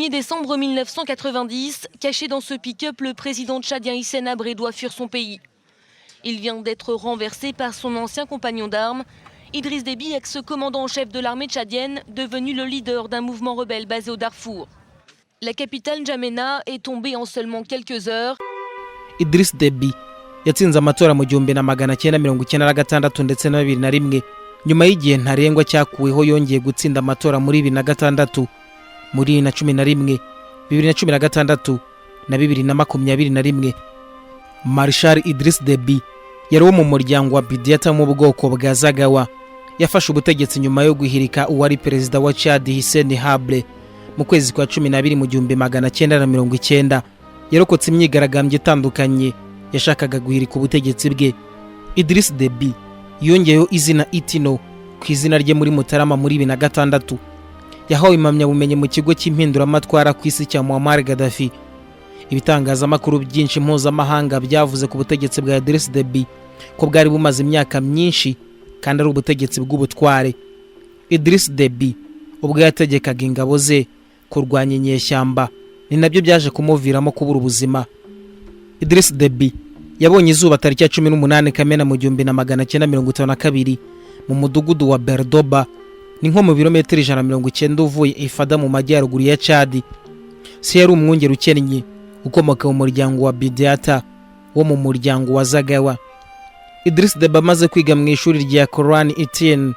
1er décembre 1990, caché dans ce pick-up, le président tchadien Hissène Habré doit fuir son pays. Il vient d'être renversé par son ancien compagnon d'armes, Idriss Déby, ex-commandant en chef de l'armée tchadienne, devenu le leader d'un mouvement rebelle basé au Darfour. La capitale N'Djamena est tombée en seulement quelques heures. Idriss Déby yatsinze amatora mu 1996 ndetse na 2001 nyuma y'igihe ntarengwa cyakuweho yongeye gutsinda amatora muri 2006 muri 2011 2016 na 2021. Marshal Idriss Déby yari wo mu muryango wa Bidiata mu bwoko bwa Zagawa. Yafashe ubutegetsi nyuma yo guhirika uwari perezida wa Chad Hissène Habré mu kwezi kwa 12 mu 1990. Yarokotse imyigaragambyo itandukanye yashakaga guhirika ubutegetsi bwe. Idriss Déby yongeyeho izina Itino ku izina rye muri Mutarama muri 2006. Yahawe impamyabumenyi mu kigo cy'impinduramatwara ku isi cya Muammar Gaddafi. Ibitangazamakuru byinshi mpuzamahanga byavuze ku butegetsi bwa Idriss Déby ko bwari bumaze imyaka myinshi kandi ari ubutegetsi bw'ubutware. Idriss Déby ubwo yategekaga ingabo ze kurwanya inyeshyamba ni nabyo byaje kumuviramo kubura ubuzima. Idriss Déby yabonye izuba tariki ya 18 Kamena mu 1952 mu mudugudu wa Berdoba, ni nko mu birometero 190 uvuye Ifada mu majyaruguru ya Chad. Se yari umwungeri ukennye ukomoka mu muryango wa Bidiata wo mu muryango wa Zagawa. Idriss Déby amaze kwiga mu ishuri rya Coran Etienne,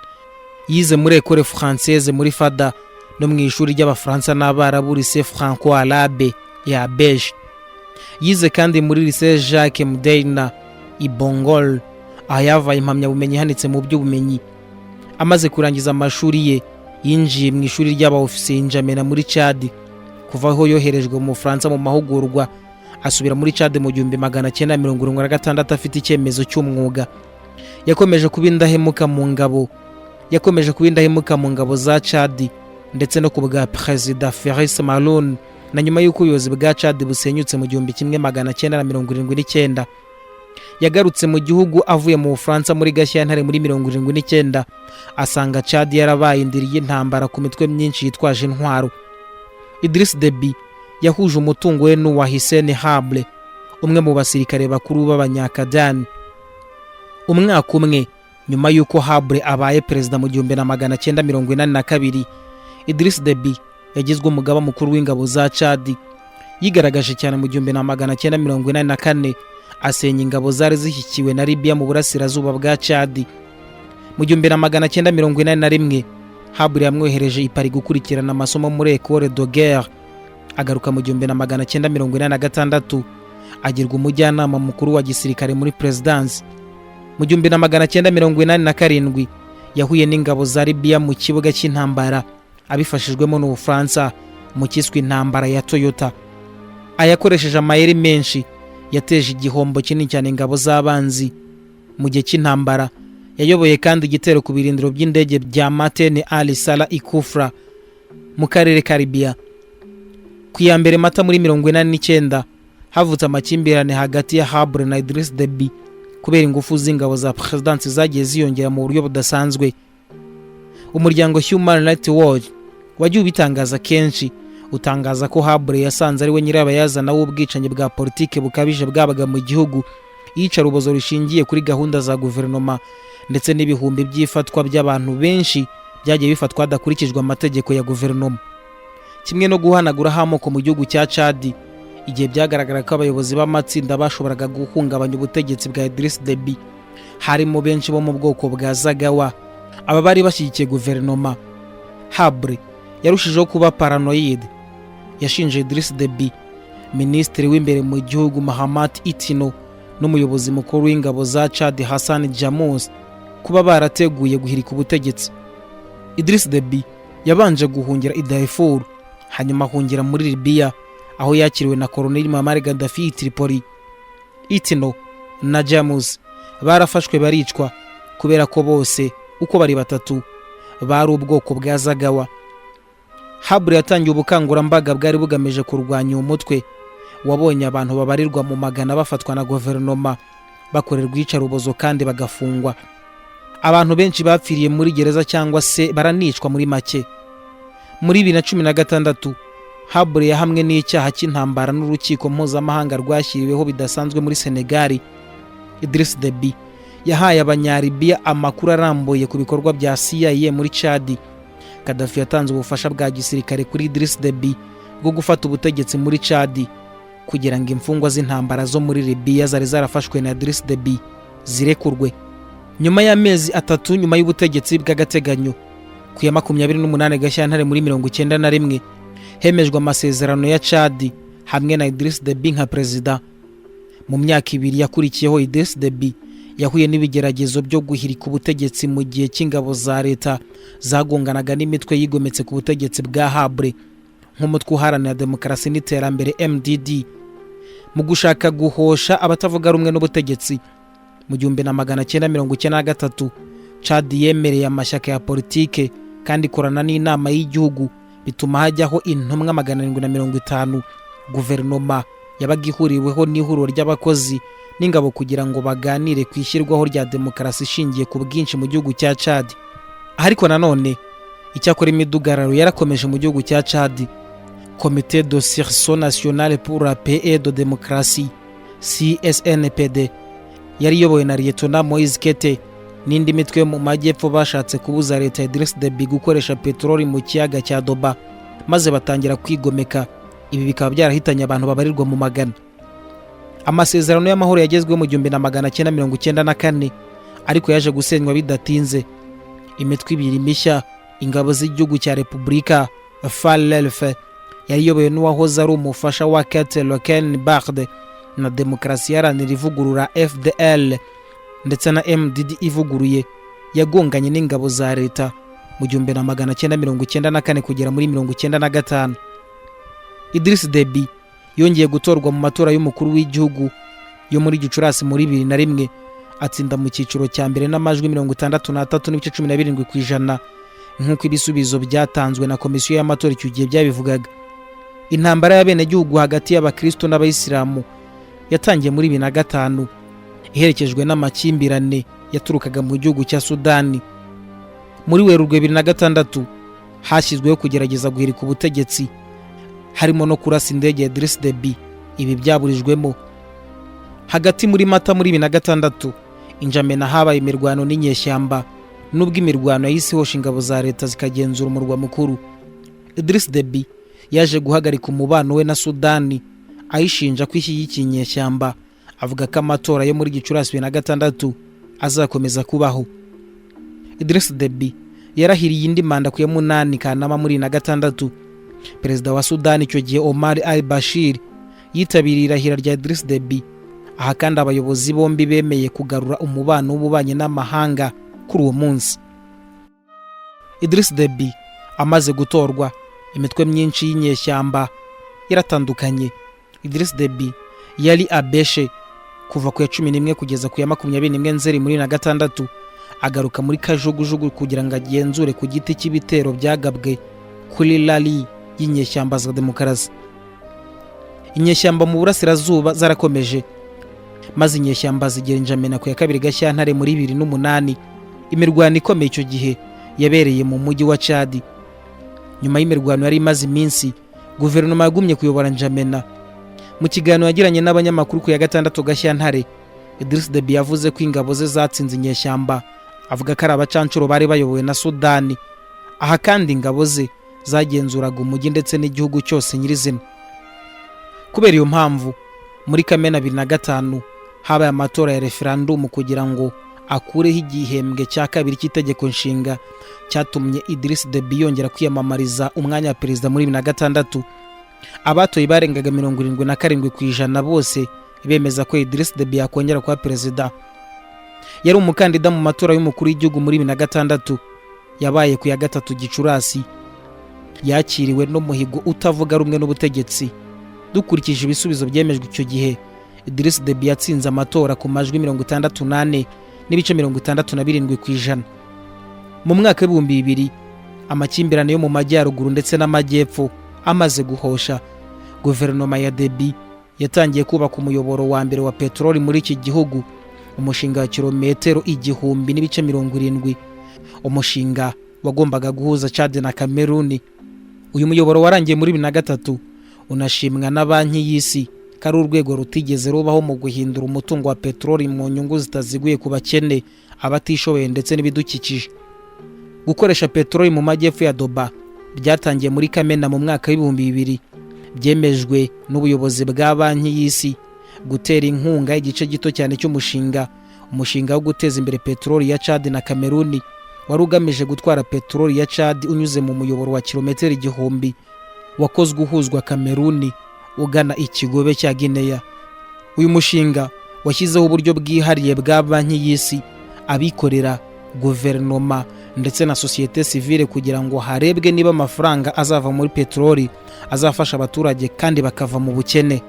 yize muri École Française muri Fada no mu ishuri ry'Abafaransa n'Abarabu Lycée Franco-Arabe ya Beige. Yize kandi muri Lycée Jacques Mdeina i Bongol, aho yavaye impamyabumenyi ihanitse mu by'ubumenyi. Amaze kurangiza amashuri ye yinjiye mu ishuri ry'abaofisiye N'Djamena muri Chad. Kuva aho yoherejwe mu Bufaransa mu mahugurwa, asubira muri Chad mu 1976 afite icyemezo cy'umwuga. Yakomeje kuba indahemuka mu ngabo za Chad ndetse no ku bwa Perezida Fabrice Malone, na nyuma y'uko ubuyobozi bwa Chad busenyutse mu 1979. Yagarutse mu gihugu avuye mu Bufaransa muri Gashyantare muri 1979, asanga Chad yarabaye indiri y'intambara ku mitwe myinshi yitwaje intwaro. Idriss Déby yahuje umutungo we n'uwa Hissène Habré, umwe mu basirikare bakuru b'Abanyakadani. Umwaka umwe nyuma y'uko Habré abaye perezida mu 1982, Idriss Déby yagizwe umugaba mukuru w'ingabo za Chad. Yigaragaje cyane mu 1984, asenya ingabo zari zishyikiwe na Libya mu burasirazuba bwa Chad. Mu 1981, Habré yamwohereje i Paris gukurikirana amasomo muri École de Guerre. Agaruka mu 1986, agirwa umujyanama mukuru wa gisirikare muri Presidence. Mu 1987, yahuye n'ingabo za Libya mu kibuga cy'intambara, abifashijwemo n'Ubufaransa mu kiswe intambara ya Toyota. Ayakoresheje amayeri menshi yateje igihombo kinini cyane ingabo z'abanzi. Mu gihe cy'intambara yayoboye kandi igitero ku birindiro by'indege bya Matene Ali Salah Ikufra mu karere ka Libya. Ku ya mbere Mata muri 1989, havutse amakimbirane hagati ya Habré na Idriss Déby kubera ingufu z'ingabo za Presidence zagiye ziyongera mu buryo budasanzwe. Umuryango Human Rights Watch wagiye ubitangaza kenshi, utangaza ko Habré yasanze ari we nyirabayazana w'ubwicanyi bwa politike bukabije bwabaga mu gihugu, iyicarubozo rishingiye kuri gahunda za guverinoma ndetse n'ibihumbi by'ifatwa by'abantu benshi byagiye bifatwa hadakurikijwe amategeko ya guverinoma, kimwe no guhanagura amoko mu gihugu cya Chad. Igihe byagaragara ko abayobozi b'amatsinda bashoboraga guhungabanya ubutegetsi bwa Idriss Déby, harimo benshi bo mu bwoko bwa Zagawa, aba bari bashyigikiye guverinoma. Habré yarushijeho kuba paranoide. Yashinje Idriss Déby, minisitiri w'imbere mu gihugu Mahamat Itino n'umuyobozi mukuru w'ingabo za Chad Hassan Jamus kuba barateguye guhirika ubutegetsi. Idriss Déby yabanje guhungira i Darfour, hanyuma ahungira muri Libya aho yakiriwe na Colonel Muammar Gaddafi i Tripoli. Itino na Jamus barafashwe baricwa kubera ko bose uko bari batatu bari ubwoko bwa Zagawa. Habré yatangiye ubukangurambaga bwari bugamije kurwanya umutwe. Wabonye abantu babarirwa mu magana bafatwa na guverinoma, bakorerwa iyicarubozo kandi bagafungwa. Abantu benshi bapfiriye muri gereza cyangwa se baranicwa muri make. Muri 2016, Habre yahamwe n'icyaha cy'intambara n'urukiko mpuzamahanga rwashyiriweho bidasanzwe muri Senegal. Idriss Deby yahaye abanyalibiya amakuru arambuye ku bikorwa bya CIA muri Chad. Gaddafi yatanze ubufasha bwa gisirikare kuri Idriss Deby bwo gufata ubutegetsi muri Chad kugira ngo imfungwa z'intambara zo muri Libya zari zarafashwe na Idriss Deby zirekurwe. Nyuma y'amezi 3 nyuma y'ubutegetsi bw'agateganyo, ku ya 28 Gashyantare muri 1991 hemejwe amasezerano ya Chad hamwe na Idriss Deby nka perezida. Mu myaka 2 yakurikiyeho, Idriss Deby yahuye n'ibigeragezo byo guhirika ubutegetsi mu gihe cy'ingabo za leta zagonganaga n'imitwe yigometse ku butegetsi bwa Habre nk'umutwe uharanira demokarasi n'iterambere MDD. Mu gushaka guhosha abatavuga rumwe n'ubutegetsi, mu 1993 Chad yemereye amashyaka ya politike kandi ikorana n'inama y'igihugu, bituma hajyaho intumwa 750 guverinoma yabaga ihuriweho n'ihuriro ry'abakozi n'ingabo kugira ngo baganire ku ishyirwaho rya demokarasi ishingiye ku bwinshi mu gihugu cya Chad. Ariko nanone icyakora imidugararo yarakomeje mu gihugu cya Chad. Comité de Sursaut National pour la Paix et de Démocratie CSNPD yari iyobowe na Lieutenant Moïse Kete n'indi mitwe yo mu majyepfo bashatse kubuza leta ya Idriss Deby gukoresha peteroli mu kiyaga cya Doba, maze batangira kwigomeka. Ibi bikaba byarahitanye abantu babarirwa mu magana. Amasezerano y'amahoro yagezweho mu 1994 ariko yaje gusenywa bidatinze. Imitwe ibiri mishya, ingabo z'igihugu cya Repubulika FARELF yari iyobowe n'uwahoze ari umufasha wa Ken Barde na demokarasi iharanira ivugurura FDL ndetse na MDD ivuguruye, yagonganye n'ingabo za leta mu 1994 kugera muri 1995. Idriss Deby yongeye gutorwa mu matora y'umukuru w'igihugu yo muri Gicurasi muri 2001, atsinda mu cyiciro cya mbere n'amajwi 63.17% nk'uko ibisubizo byatanzwe na komisiyo y'amatora icyo gihe byabivugaga. Intambara y'abenegihugu hagati y'abakristo n'abayisilamu yatangiye muri 2005 iherekejwe n'amakimbirane yaturukaga mu gihugu cya Sudani. Muri Werurwe 2006 hashyizweho kugerageza guhirika ubutegetsi, harimo no kurasa indege ya Idriss Deby. Ibi byaburijwemo. Hagati muri Mata muri 2006 Injamena habaye imirwano n'inyeshyamba, nubwo imirwano yahise hosha ingabo za leta zikagenzura umurwa mukuru. Idriss Deby yaje guhagarika umubano we na Sudani, ayishinja kwishyigikiye inyeshyamba, avuga ko amatora yo muri Gicurasi 2006 azakomeza kubaho. Idriss Deby yarahiriye indi manda ku ya 8 Kanama muri 2006. Perezida wa Sudani icyo gihe Omar al-Bashir yitabiriye irahira rya Idriss Deby. Aha kandi abayobozi bombi bemeye kugarura umubano w'ububanyi n'amahanga kuri uwo munsi. Idriss Deby amaze gutorwa, imitwe myinshi y'inyeshyamba yaratandukanye. Idriss Deby yari abeshe kuva ku ya 11 kugeza ku ya 21 Nzeri muri 2006, agaruka muri kajugujugu kugira ngo agenzure ku giti cy'ibitero byagabwe kuri rally y'inyeshyamba za demokarasi. Inyeshyamba mu burasirazuba zarakomeje, maze inyeshyamba zigera Injamena ku ya 2 Gashyantare muri 2008. Imirwano ikomeye icyo gihe yabereye mu mujyi wa Chad. Nyuma y'imirwano yari imaze iminsi, guverinoma yagumye kuyobora Injamena. Mu kiganiro yagiranye n'abanyamakuru ku ya 6 Gashyantare, Idriss Deby yavuze ko ingabo ze zatsinze inyeshyamba, avuga ko ari abacancuro bari bayobowe na Sudani. Aha kandi ingabo ze zagenzuraga umujyi ndetse n'igihugu cyose nyirizina. Kubera iyo mpamvu, muri Kamena 2005 habaye amatora ya referendum kugira ngo akureho igihembwe cya kabiri cy'itegeko nshinga cyatumye Idriss Deby yongera kwiyamamariza umwanya wa perezida muri 2006. Abatoye barengaga 77% bose bemeza ko Idriss Deby yakongera kuba perezida. Yari umukandida mu matora y'umukuru w'igihugu muri 2006 yabaye ku ya 3 Gicurasi. Yakiriwe no muhigo utavuga rumwe n'ubutegetsi. Dukurikije ibisubizo byemejwe icyo gihe, Idriss Deby yatsinze amatora ku majwi 68.67%. Mu mwaka wa 2000 amakimbirane yo mu majyaruguru ndetse n'amajyepfo amaze guhosha, guverinoma ya Deby yatangiye kubaka umuyoboro wa mbere wa peteroli muri iki gihugu, umushinga wa kilometero 1070. Umushinga wagombaga guhuza Chad na Cameroon uyu muyoboro warangiye muri 2003 unashimwa na banki y'isi kari urwego rutigeze rubaho mu guhindura umutungo wa peteroli mu nyungu zitaziguye ku bakene, abatishoboye ndetse n'ibidukikije. Gukoresha peteroli mu majyepfo ya Doba byatangiye muri Kamena mu mwaka w'2000, byemejwe n'ubuyobozi bwa banki y'isi gutera inkunga igice gito cyane cy'umushinga wo guteza imbere peteroli ya Chad na Cameroon, wari ugamije gutwara peteroli ya Chad unyuze mu muyoboro wa kilometero 1000 wakozwe uhuzwa Cameroon ugana ikigobe cya Guinea. Uyu mushinga washyizeho uburyo bwihariye bwa banki y'isi, abikorera, guverinoma ndetse na societe civile kugira ngo harebwe niba amafaranga azava muri peteroli azafasha abaturage kandi bakava mu bukene.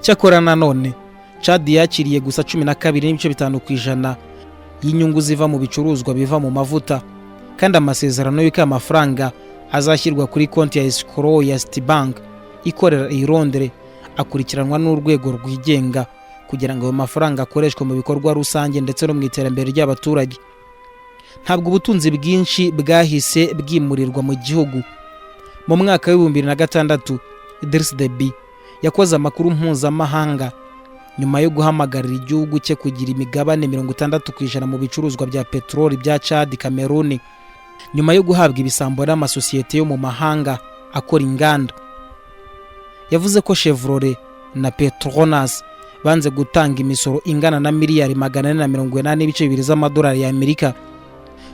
Cyakora nanone Chad yakiriye gusa 12.5% y'inyungu ziva mu bicuruzwa biva mu mavuta, kandi amasezerano y'uko amafaranga azashyirwa kuri konti ya escrow ya Citibank ikorera i Londres akurikiranwa n'urwego rwigenga kugira ngo ayo mafaranga akoreshwe mu bikorwa rusange ndetse no mu iterambere ry'abaturage. Ntabwo ubutunzi bwinshi bwahise bwimurirwa mu gihugu. Mu mwaka wa 2006 Idriss Deby yakoze amakuru mpuzamahanga nyuma yo guhamagarira igihugu cye kugira imigabane 60% mu bicuruzwa bya peteroli bya Chad Cameroon, nyuma yo guhabwa ibisambo n'amasosiyete yo mu mahanga akora inganda. Yavuze ko Chevrolet na Petronas banze gutanga imisoro ingana na miliyari 482 z'amadolari ya Amerika.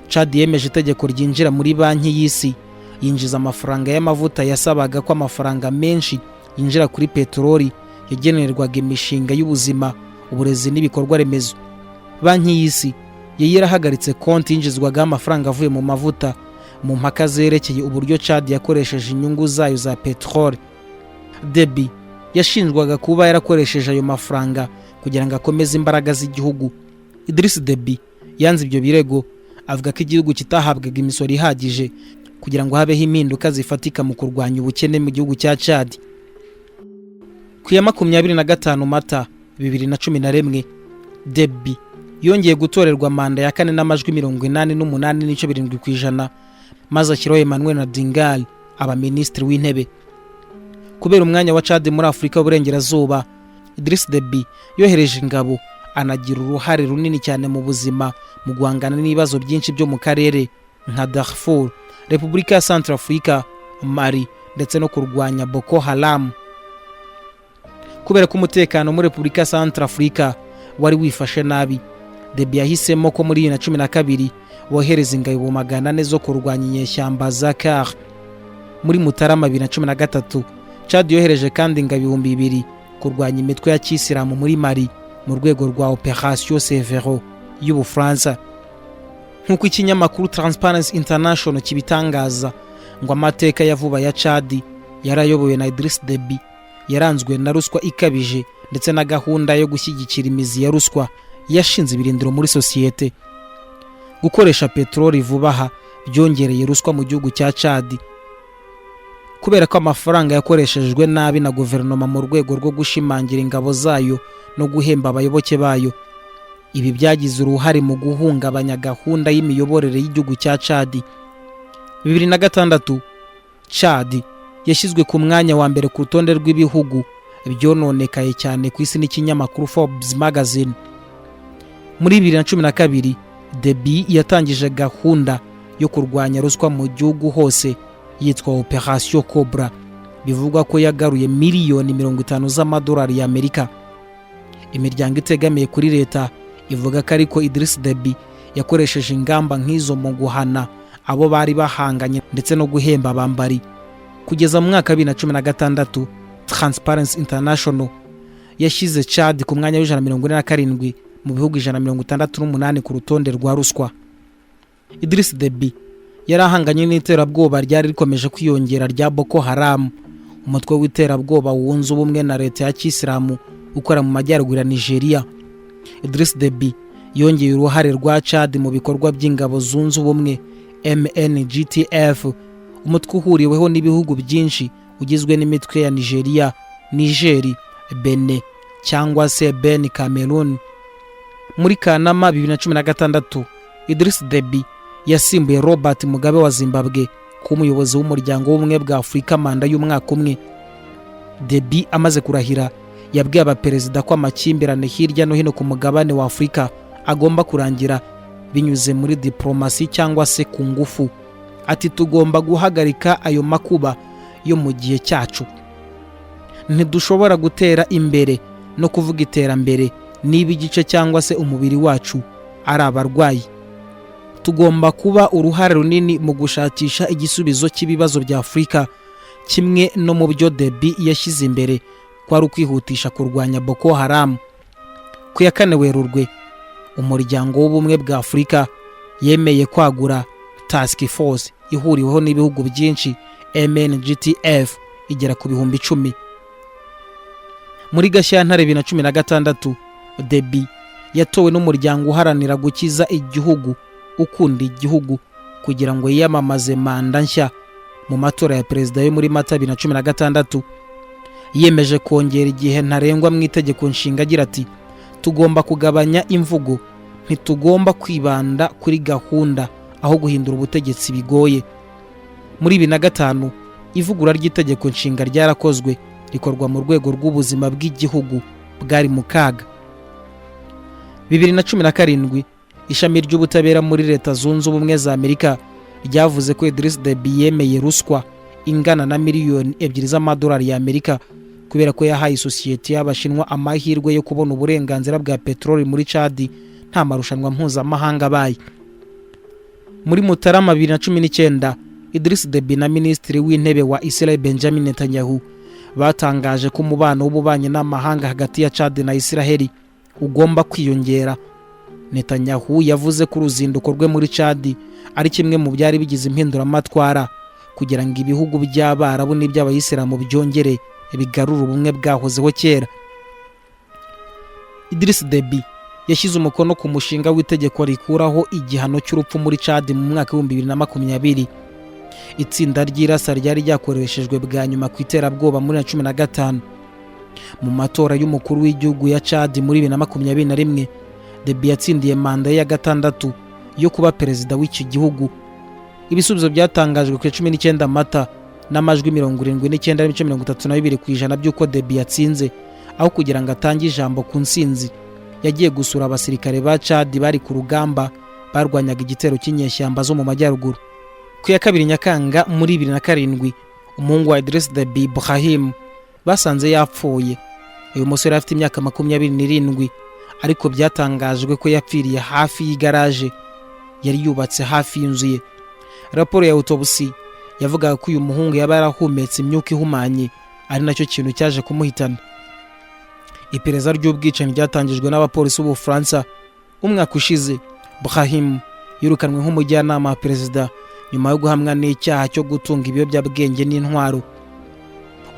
Chad yemeje itegeko ryinjira muri banki y'isi yinjiza amafaranga y'amavuta yasabaga ko amafaranga menshi yinjira kuri peteroli yagenerwaga imishinga y'ubuzima, uburezi n'ibikorwa remezo. Banki y'isi yarahagaritse konti yinjizwaga amafaranga avuye mu mavuta mu mpaka zerekeye uburyo Chad yakoresheje inyungu zayo za peteroli. Deby yashinjwaga kuba yarakoresheje ayo mafaranga kugira ngo akomeze imbaraga z'igihugu. Idriss Deby yanze ibyo birego, avuga ko igihugu kitahabwaga imisoro ihagije kugira ngo habeho impinduka zifatika mu kurwanya ubukene mu gihugu cya Chad. Ku ya 25 Mata 2011 Deby yongeye gutorerwa manda ya 4 n'amajwi 88.7% maze ashyiraho Emmanuel Nadingal aba minisitiri w'intebe. Kubera umwanya wa Chad muri Afurika y'Uburengerazuba, Idriss Deby yohereje ingabo, anagira uruhare runini cyane mu buzima mu guhangana n'ibibazo byinshi byo mu karere nka Darfur, Repubulika ya Centrafrica, Mali ndetse no kurwanya Boko Haram. Kubera ko umutekano muri Repubulika ya Centrafrica wari wifashe nabi, Deby yahisemo ko muri 2012 wohereza ingabo 400 zo kurwanya inyeshyamba za CAR. Muri Mutarama 2013 Chad yohereje kandi ingabo 2,000 kurwanya imitwe ya Kisilamu muri Mali mu rwego rwa Operation Severo y'Ubufaransa. Nk'uko ikinyamakuru Transparency International kibitangaza, ngo amateka ya vuba ya Chad yarayobowe na Idriss Deby yaranzwe na ruswa ikabije ndetse na gahunda yo gushyigikira imizi ya ruswa yashinze ibirindiro muri societe. Gukoresha peteroli vubaha byongereye ruswa mu gihugu cya Chad, kubera ko amafaranga yakoreshejwe nabi na guverinoma mu rwego rwo gushimangira ingabo zayo no guhemba abayoboke bayo. Ibi byagize uruhare mu guhungabanya gahunda y'imiyoborere y'igihugu cya Chad. 2006 Chad yashyizwe ku mwanya wa mbere ku rutonde rw'ibihugu byononekaye cyane ku isi n'ikinyamakuru Forbes magazine. Muri 2012 Deby yatangije gahunda yo kurwanya ruswa mu gihugu hose yitwa Operation Cobra, bivugwa ko yagaruye miliyoni 50 z'amadolari ya Amerika. Imiryango itegamiye kuri leta ivuga ko ariko Idriss Deby yakoresheje ingamba nk'izo mu guhana abo bari bahanganye ndetse no guhemba abambari. Kugeza mu mwaka 2016 Transparency International yashyize Chad ku mwanya w'147 mu bihugu 168 ku rutonde rwa ruswa. Idriss Deby yarahanganye n'iterabwoba ryari rikomeje kwiyongera rya Boko Haram, umutwe w'iterabwoba wunze ubumwe na leta ya Kisilamu ukora mu majyaruguru ya Nigeria. Idriss Deby yongeye uruhare rwa Chad mu bikorwa by'ingabo zunze ubumwe MNGTF, umutwe uhuriweho n'ibihugu byinshi ugizwe n'imitwe ya Nigeria, Niger, Benin cyangwa se Ben Cameroon. Muri Kanama 2016 Idriss Deby yasimbuye Robert Mugabe wa Zimbabwe kuba umuyobozi w'umuryango w'ubumwe bwa Afurika manda y'umwaka umwe. Deby amaze kurahira yabwiye abaperezida ko amakimbirane hirya no hino ku mugabane wa Afurika agomba kurangira binyuze muri diplomasi cyangwa se ku ngufu. Ati tugomba guhagarika ayo makuba yo mu gihe cyacu. Ntidushobora gutera imbere no kuvuga iterambere niba igice cyangwa se umubiri wacu ari abarwayi. Tugomba kuba uruhare runini mu gushakisha igisubizo cy'ibibazo bya Afurika, kimwe no mu byo Deby yashyize imbere kwari ukwihutisha kurwanya Boko Haram. Ku ya 4 Werurwe umuryango w'ubumwe bwa Afurika yemeye kwagura task force ihuriweho n'ibihugu byinshi MNGTF igera ku bihumbi 10. Muri Gashyantare 2016 Deby yatowe n'umuryango uharanira gukiza igihugu ukunda igihugu kugira ngo yiyamamaze manda nshya mu matora ya perezida yo muri Mata 2016. Yemeje kongera igihe ntarengwa mu itegeko nshinga agira ati tugomba kugabanya imvugo, ntitugomba kwibanda kuri gahunda aho guhindura ubutegetsi bigoye. Muri 2005 ivugura ry'itegeko nshinga ryarakozwe rikorwa mu rwego rw'ubuzima bw'igihugu bwari mu kaga. 2017 ishami ry'ubutabera muri Leta Zunze Ubumwe za Amerika ryavuze ko Idriss Deby yemeye ruswa ingana na miliyoni 2 z'amadolari ya Amerika kubera ko yahaye isosiyete y'Abashinwa amahirwe yo kubona uburenganzira bwa peteroli muri Chad nta marushanwa mpuzamahanga abaye. Muri Mutarama 2019 Idriss Deby na Minisitiri w'Intebe wa Israel Benjamin Netanyahu batangaje ko umubano w'ububanyi n'amahanga hagati ya Chad na Israel ugomba kwiyongera. Netanyahu yavuze ko uruzinduko rwe muri Chad ari kimwe mu byari bigize impinduramatwara kugira ngo ibihugu by'Abarabu n'iby'Abayisilamu byongere bigarura ubumwe bwahozeho kera. Idriss Deby yashyize umukono ku mushinga w'itegeko rikuraho igihano cy'urupfu muri Chad mu mwaka wa 2020. Itsinda ry'irasa ryari ryakoreshejwe bwa nyuma ku iterabwoba muri 2015. Mu matora y'umukuru w'igihugu ya Chad muri 2021 Deby yatsindiye manda ya 6 yo kuba perezida w'iki gihugu. Ibisubizo byatangajwe ku 19 Mata n'amajwi 79.32% by'uko Deby yatsinze. Aho kugira ngo atange ijambo ku nsinzi yagiye gusura abasirikare ba Chad bari ku rugamba barwanyaga igitero cy'inyeshyamba zo mu majyaruguru. Ku ya 2 Nyakanga muri 2007 umuhungu wa Idriss Deby Brahim basanze yapfuye. Uyu musore afite imyaka 27 ariko byatangajwe ko yapfiriye hafi y'igaraje yari yubatse hafi y'inzu ye. Raporo ya autopsy yavugaga ko uyu muhungu yaba yarahumetse imyuka ihumanye ari nacyo kintu cyaje kumuhitana. Iperereza ry'ubwicanyi ryatangijwe n'abapolisi b'Ubufaransa umwaka ushize. Brahim yirukanwe nk'umujyanama wa perezida nyuma yo guhamwa n'icyaha cyo gutunga ibiyobyabwenge n'intwaro.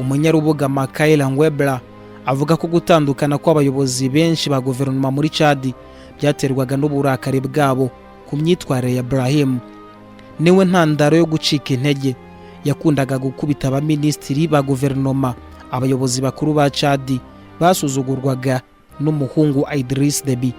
Umunyarubuga Makael Ngwebla avuga ko gutandukana kw'abayobozi benshi ba guverinoma muri Chad byaterwaga n'uburakari bwabo ku myitwarire ya Brahim. Niwe ntandaro yo gucika intege. Yakundaga gukubita abaminisitiri ba guverinoma. Abayobozi bakuru ba Chad basuzugurwaga n'umuhungu Idriss Deby.